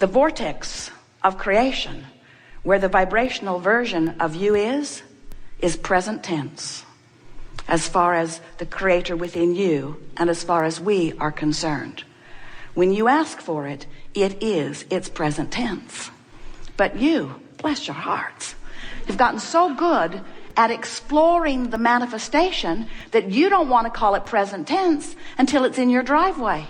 The vortex of creation, where the vibrational version of you is present tense, as far as the creator within you and as far as we are concerned. When you ask for it, it's present tense. But you, bless your hearts, you've gotten so good at exploring the manifestation that you don't want to call it present tense until it's in your driveway.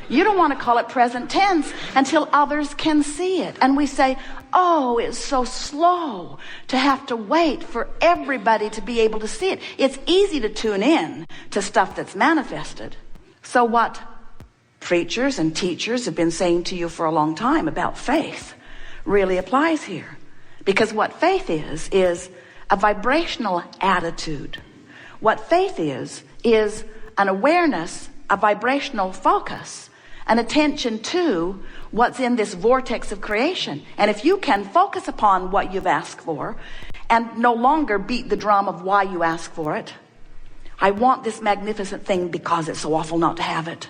You don't want to call it present tense until others can see it. And we say, oh, it's so slow to have to wait for everybody to be able to see it. It's easy to tune in to stuff that's manifested. So what preachers and teachers have been saying to you for a long time about faith really applies here. Because what faith is a vibrational attitude. What faith is an awareness, a vibrational focus, an attention to what's in this vortex of creation. And if you can focus upon what you've asked for and no longer beat the drum of why you ask for it, I want this magnificent thing because it's so awful not to have it,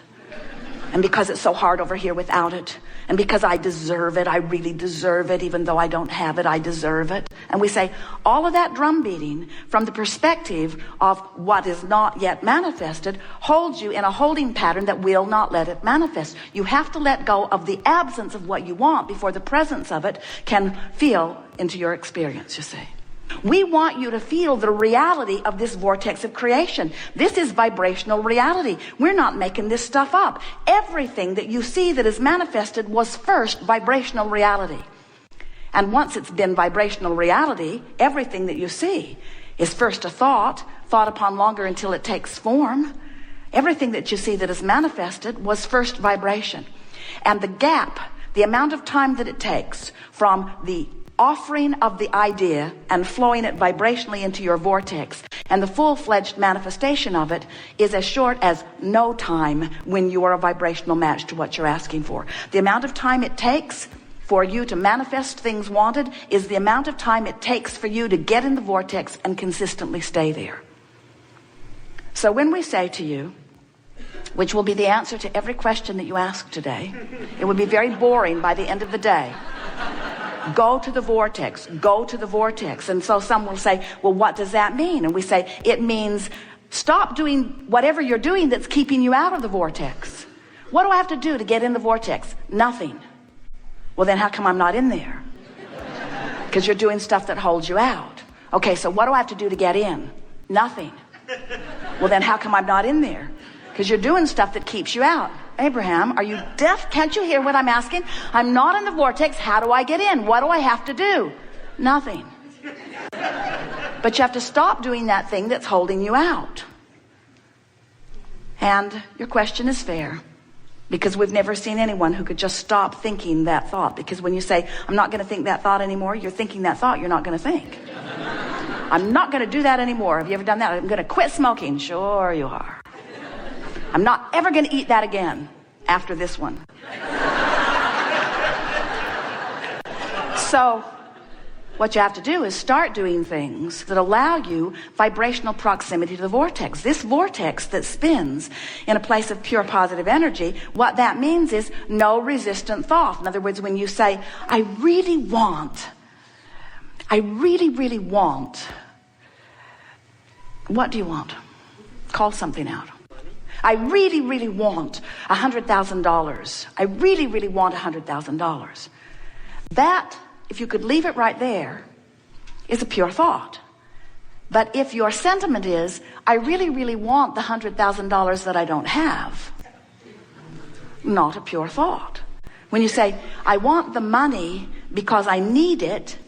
and because it's so hard over here without it, and because I deserve it, I really deserve it, even though I don't have it, I deserve it. And we say all of that drum beating from the perspective of what is not yet manifested holds you in a holding pattern that will not let it manifest. You have to let go of the absence of what you want before the presence of it can feel into your experience, you see. We want you to feel the reality of this vortex of creation. This is vibrational reality. We're not making this stuff up. Everything that you see that is manifested was first vibrational reality. And once it's been vibrational reality, everything that you see is first a thought upon longer until it takes form. Everything that you see that is manifested was first vibration. And the gap, the amount of time that it takes from the offering of the idea and flowing it vibrationally into your vortex and the full-fledged manifestation of it is as short as no time when you are a vibrational match to what you're asking for. The amount of time it takes for you to manifest things wanted is the amount of time it takes for you to get in the vortex and consistently stay there. So when we say to you, which will be the answer to every question that you ask today, it would be very boring by the end of the day. Go to the vortex, go to the vortex. And so some will say, well, what does that mean? And we say, it means stop doing whatever you're doing that's keeping you out of the vortex. What do I have to do to get in the vortex? Nothing. Well, then how come I'm not in there? Because you're doing stuff that holds you out. Okay, so what do I have to do to get in? Nothing. Well, then how come I'm not in there? Because you're doing stuff that keeps you out. Abraham, are you deaf? Can't you hear what I'm asking? I'm not in the vortex. How do I get in? What do I have to do? Nothing. But you have to stop doing that thing that's holding you out. And your question is fair, because we've never seen anyone who could just stop thinking that thought. Because when you say, I'm not going to think that thought anymore, you're thinking that thought you're not going to think. I'm not going to do that anymore. Have you ever done that? I'm going to quit smoking. Sure you are. I'm not ever going to eat that again after this one. So what you have to do is start doing things that allow you vibrational proximity to the vortex. This vortex that spins in a place of pure positive energy, what that means is no resistant thought. In other words, when you say, I really, really want, what do you want? Call something out. I really, really want $100,000. I really, really want $100,000. That, if you could leave it right there, is a pure thought. But if your sentiment is, I really, really want the $100,000 that I don't have, not a pure thought. When you say, I want the money because I need it,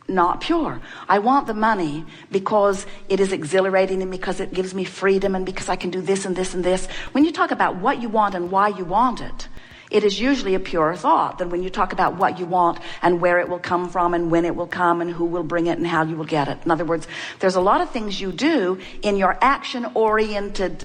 not pure. I want the money because it is exhilarating and because it gives me freedom and because I can do this and this and this. When you talk about what you want and why you want it, it is usually a purer thought than when you talk about what you want and where it will come from and when it will come and who will bring it and how you will get it. In other words, there's a lot of things you do in your action-oriented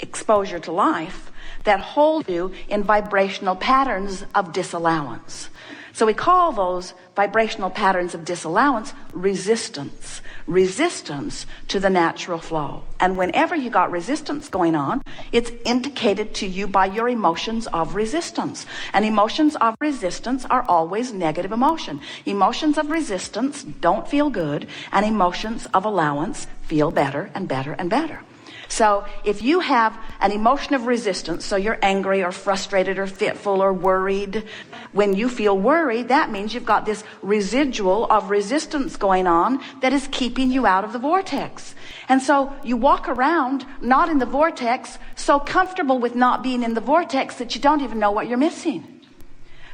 exposure to life that hold you in vibrational patterns of disallowance. So we call those vibrational patterns of disallowance resistance. resistance to the natural flow. And whenever you got resistance going on, it's indicated to you by your emotions of resistance. And emotions of resistance are always negative emotion. Emotions of resistance don't feel good, and emotions of allowance feel better and better and better. So if you have an emotion of resistance, so you're angry or frustrated or fitful or worried, when you feel worried, that means you've got this residual of resistance going on that is keeping you out of the vortex. And so you walk around not in the vortex, so comfortable with not being in the vortex that you don't even know what you're missing.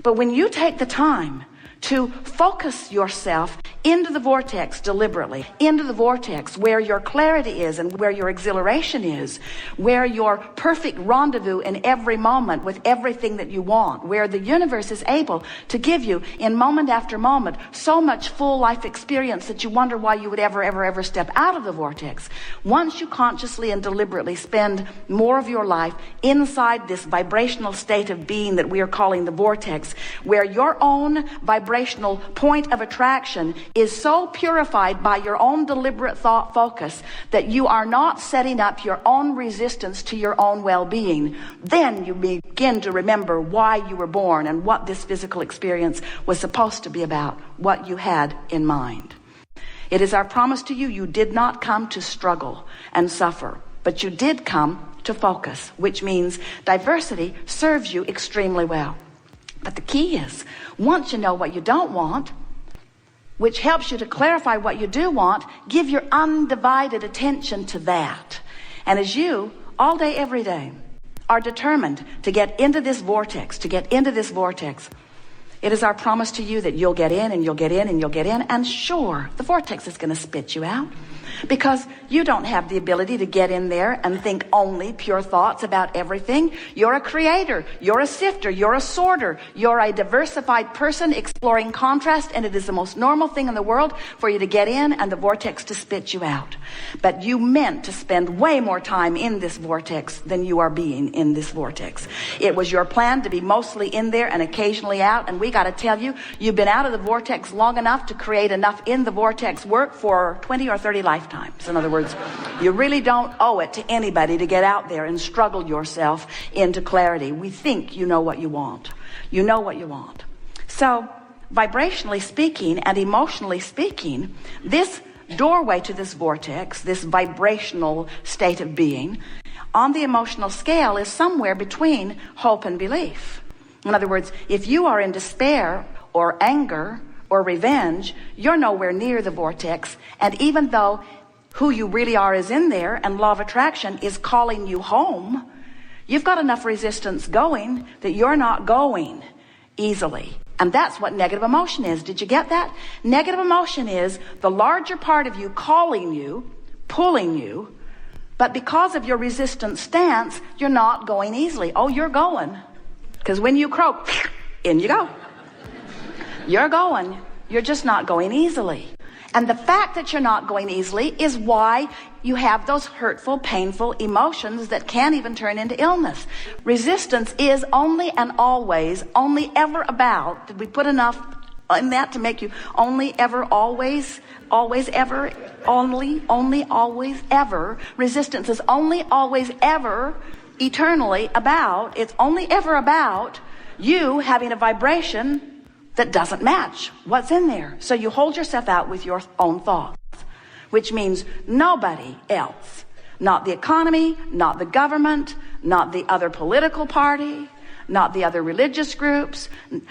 But when you take the time to focus yourself into the vortex deliberately, into the vortex where your clarity is and where your exhilaration is, where your perfect rendezvous in every moment with everything that you want, where the universe is able to give you in moment after moment so much full life experience that you wonder why you would ever step out of the vortex. Once you consciously and deliberately spend more of your life inside this vibrational state of being that we are calling the vortex, where your own vibrational point of attraction is so purified by your own deliberate thought focus that you are not setting up your own resistance to your own well-being, then you begin to remember why you were born and what this physical experience was supposed to be about, what you had in mind. It is our promise to you, you did not come to struggle and suffer, but you did come to focus, which means diversity serves you extremely well. But the key is, once you know what you don't want, which helps you to clarify what you do want, give your undivided attention to that. And as you, all day, every day, are determined to get into this vortex, it is our promise to you that you'll get in and you'll get in and you'll get in. And sure, the vortex is going to spit you out, because you don't have the ability to get in there and think only pure thoughts about everything. You're a creator, you're a sifter, you're a sorter, you're a diversified person exploring contrast, and it is the most normal thing in the world for you to get in and the vortex to spit you out. But you meant to spend way more time in this vortex than you are being in this vortex. It was your plan to be mostly in there and occasionally out, and we got to tell you, you've been out of the vortex long enough to create enough in the vortex work for 20 or 30 lifetimes. In other words, you really don't owe it to anybody to get out there and struggle yourself into clarity. We think you know what you want. You know what you want. So, vibrationally speaking and emotionally speaking, this doorway to this vortex, this vibrational state of being, on the emotional scale is somewhere between hope and belief. In other words, if you are in despair or anger or revenge, you're nowhere near the vortex. And even though who you really are is in there and law of attraction is calling you home, you've got enough resistance going that you're not going easily. And that's what negative emotion is. Did you get that? Negative emotion is the larger part of you calling you, pulling you, but because of your resistant stance, you're not going easily. Oh, you're going. Because when you croak, in you go. You're going. You're just not going easily. And the fact that you're not going easily is why you have those hurtful, painful emotions that can even turn into illness. Resistance is only and always, only ever about, did we put enough in that to make you only ever, always ever, only, always, ever. Resistance is only, always, ever, eternally about, it's only ever about you having a vibration that doesn't match what's in there. So you hold yourself out with your own thoughts, which means nobody else, not the economy, not the government, not the other political party, not the other religious groups,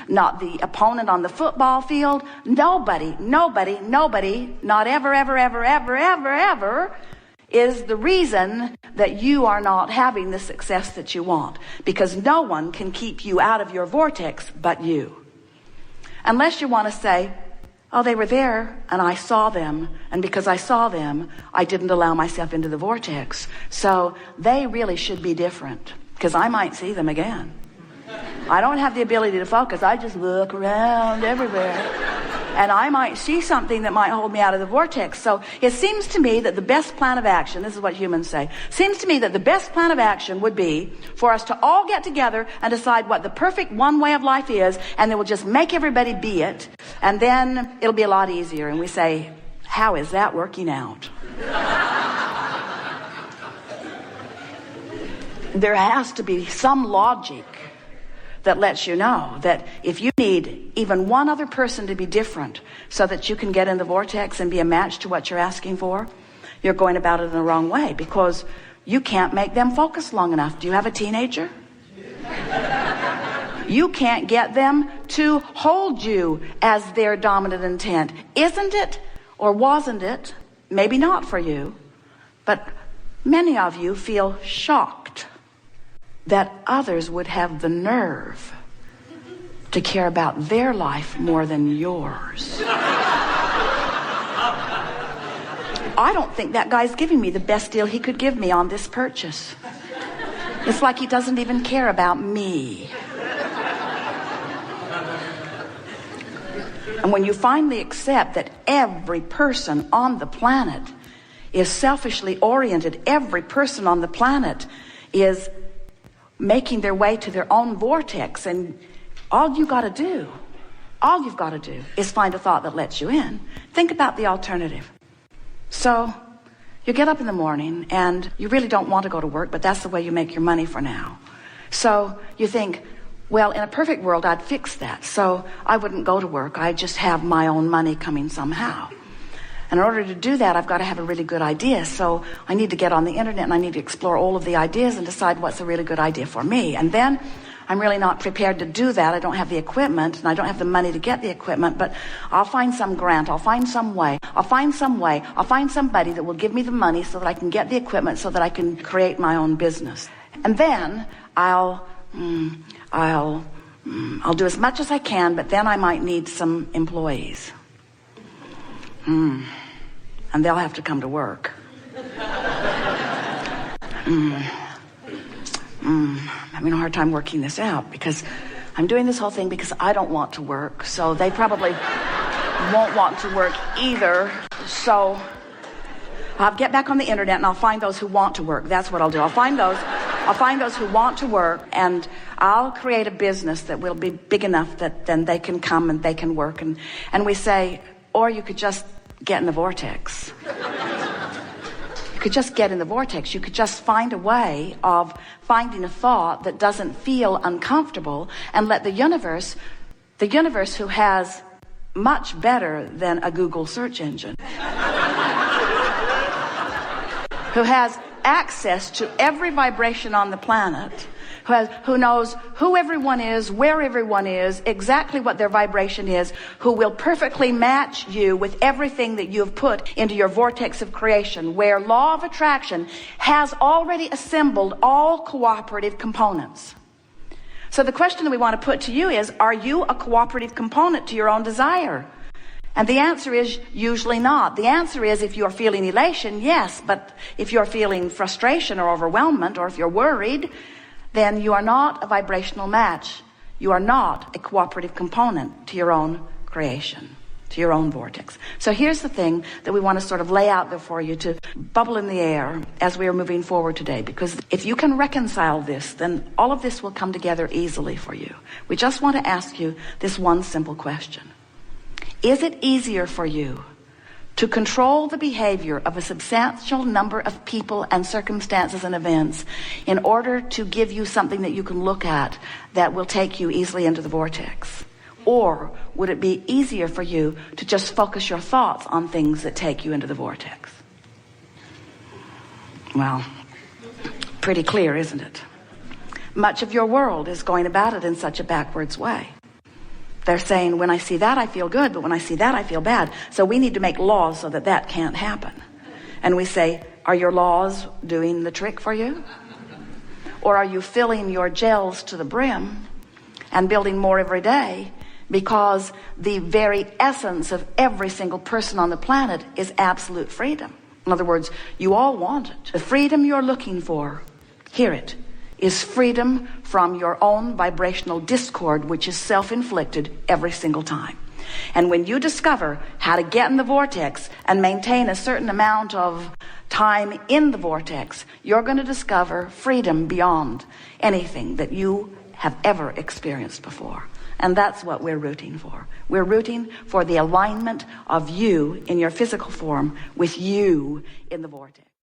not the opponent on the football field, nobody, not ever, is the reason that you are not having the success that you want. Because no one can keep you out of your vortex but you. Unless you want to say, oh, they were there and I saw them, and because I saw them, I didn't allow myself into the vortex. So they really should be different, because I might see them again. I don't have the ability to focus. I just look around everywhere. And I might see something that might hold me out of the vortex. So it seems to me that the best plan of action, this is what humans say, seems to me that the best plan of action would be for us to all get together and decide what the perfect one way of life is, and then we'll just make everybody be it, and then it'll be a lot easier. And we say, how is that working out? There has to be some logic that lets you know that if you need even one other person to be different so that you can get in the vortex and be a match to what you're asking for, you're going about it in the wrong way, because you can't make them focus long enough. Do you have a teenager? You can't get them to hold you as their dominant intent. Isn't it, or wasn't it, maybe not for you, but many of you feel shocked that others would have the nerve to care about their life more than yours. I don't think that guy's giving me the best deal he could give me on this purchase. It's like he doesn't even care about me. And when you finally accept that every person on the planet is selfishly oriented, every person on the planet is making their way to their own vortex, and all you've got to do is find a thought that lets you in. Think about the alternative. So you get up in the morning and you really don't want to go to work, but that's the way you make your money for now. So you think, well, in a perfect world, I'd fix that. So I wouldn't go to work. I'd just have my own money coming somehow. And in order to do that, I've got to have a really good idea. So I need to get on the internet and I need to explore all of the ideas and decide what's a really good idea for me. And then I'm really not prepared to do that. I don't have the equipment and I don't have the money to get the equipment, but I'll find some grant. I'll find some way. I'll find somebody that will give me the money so that I can get the equipment so that I can create my own business. And then I'll do as much as I can, but then I might need some employees. And they'll have to come to work. I'm having a hard time working this out because I'm doing this whole thing because I don't want to work. So they probably won't want to work either. So I'll get back on the internet and I'll find those who want to work. That's what I'll do. I'll find those who want to work, and I'll create a business that will be big enough that then they can come and they can work. And we say, or you could just get in the vortex. You could just get in the vortex. You could just find a way of finding a thought that doesn't feel uncomfortable and let the universe who has much better than a Google search engine, who has access to every vibration on the planet, who knows who everyone is, where everyone is, exactly what their vibration is, who will perfectly match you with everything that you have put into your vortex of creation, where law of attraction has already assembled all cooperative components. So the question that we want to put to you is, are you a cooperative component to your own desire? And the answer is usually not. The answer is, if you're feeling elation, yes, but if you're feeling frustration or overwhelmment, or if you're worried, then you are not a vibrational match. You are not a cooperative component to your own creation, to your own vortex. So here's the thing that we want to sort of lay out there for you to bubble in the air as we are moving forward today, because if you can reconcile this, then all of this will come together easily for you. We just want to ask you this one simple question. Is it easier for you to control the behavior of a substantial number of people and circumstances and events in order to give you something that you can look at that will take you easily into the vortex? Or would it be easier for you to just focus your thoughts on things that take you into the vortex? Well, pretty clear, isn't it? Much of your world is going about it in such a backwards way. They're saying, when I see that, I feel good, but when I see that, I feel bad. So we need to make laws so that that can't happen. And we say, are your laws doing the trick for you? Or are you filling your gels to the brim and building more every day, because the very essence of every single person on the planet is absolute freedom? In other words, you all want it. The freedom you're looking for, hear it, is freedom from your own vibrational discord, which is self-inflicted every single time. And when you discover how to get in the vortex and maintain a certain amount of time in the vortex, you're going to discover freedom beyond anything that you have ever experienced before. And that's what we're rooting for. We're rooting for the alignment of you in your physical form with you in the vortex.